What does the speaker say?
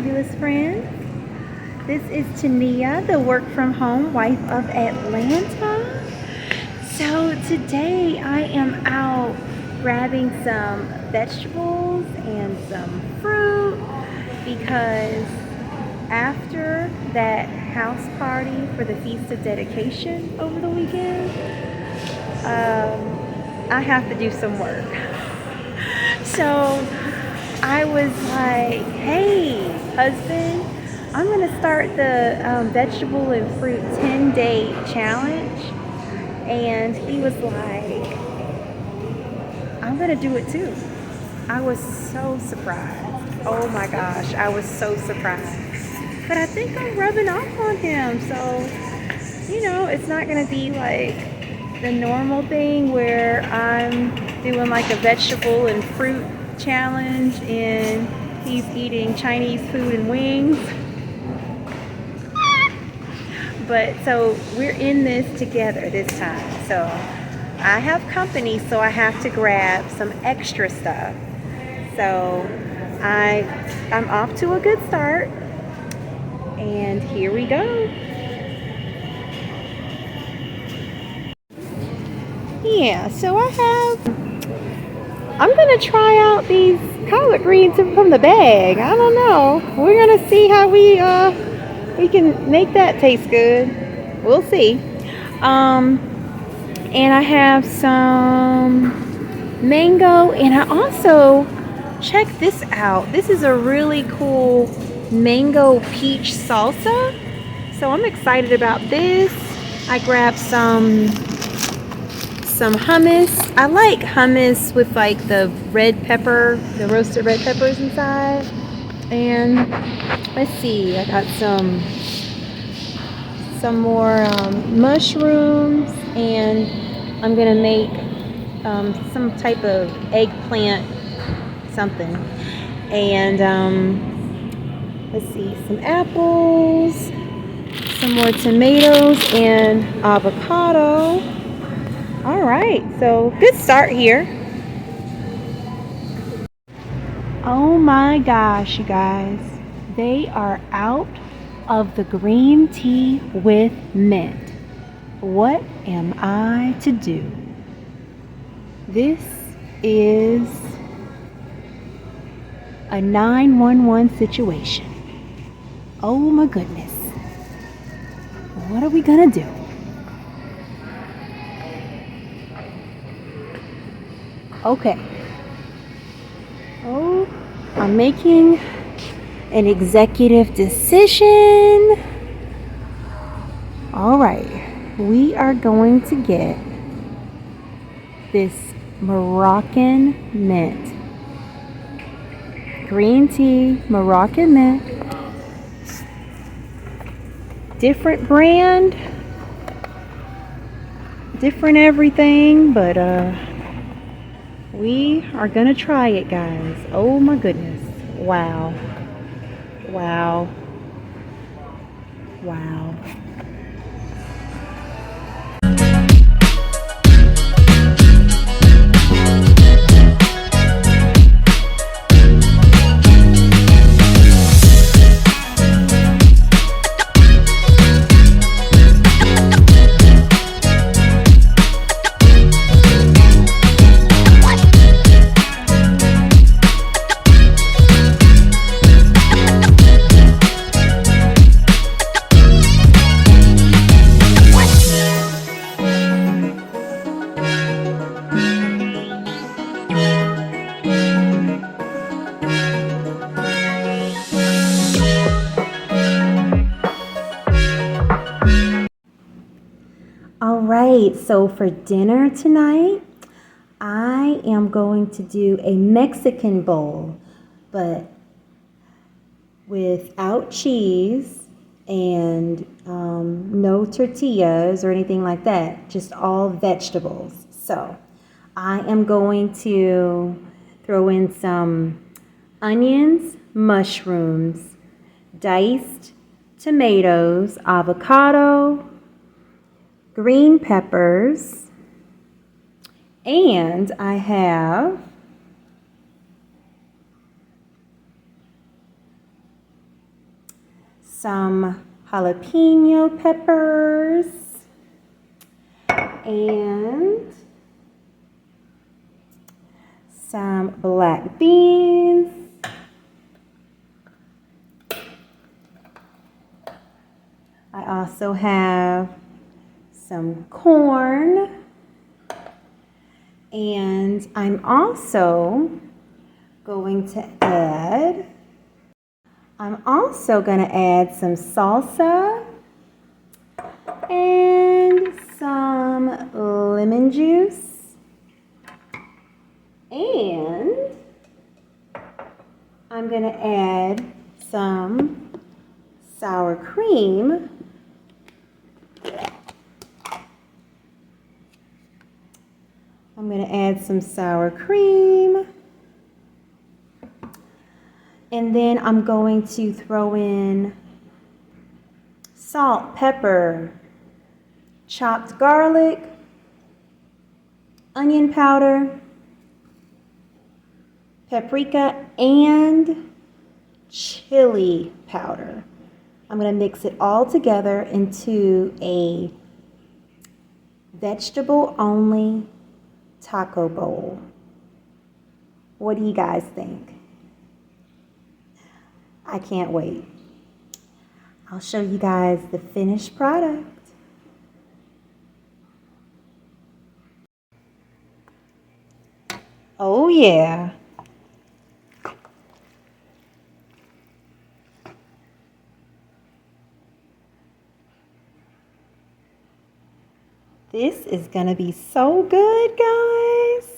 fabulous friends. This is Tania, the work from home wife of Atlanta. So today I am out grabbing some vegetables and some fruit because after that house party for the Feast of Dedication over the weekend, I have to do some work. So I was like, hey, husband, I'm going to start the vegetable and fruit 10-day challenge. And he was like, I'm going to do it too. I was so surprised. Oh my gosh, I was so surprised. But I think I'm rubbing off on him. So, it's not going to be like the normal thing where I'm doing like a vegetable and fruit challenge and he's eating Chinese food and wings. But so we're in this together this time. So I have company, so I have to grab some extra stuff. So I'm off to a good start. And here we go. Yeah, so I'm gonna try out these collard greens from the bag. I don't know. We're gonna see how we can make that taste good. We'll see. And I have some mango, and I also check this out. This is a really cool mango peach salsa. So I'm excited about this. I grabbed some hummus. I like hummus with like the red pepper, the roasted red peppers inside. And let's see, I got some more mushrooms, and I'm gonna make some type of eggplant something. And let's see, some apples, some more tomatoes, and avocado. All right, so good start here. Oh my gosh, you guys. They are out of the green tea with mint. What am I to do? This is a 911 situation. Oh my goodness. What are we gonna do? Okay. Oh, I'm making an executive decision. All right. We are going to get this Moroccan mint. Green tea, Moroccan mint. Different brand. Different everything, but we are gonna try it, guys. Oh my goodness. Wow. Wow. Wow. All right, so for dinner tonight, I am going to do a Mexican bowl, but without cheese and no tortillas or anything like that, just all vegetables. So I am going to throw in some onions, mushrooms, diced tomatoes, avocado, green peppers, and I have some jalapeno peppers, and some black beans. I also have some corn, and I'm also going to add some salsa and some lemon juice, and I'm going to add some sour cream. I'm going to add some sour cream. And then I'm going to throw in salt, pepper, chopped garlic, onion powder, paprika, and chili powder. I'm going to mix it all together into a vegetable-only taco bowl. What do you guys think? I can't wait. I'll show you guys the finished product. Oh yeah. This is gonna be so good, guys.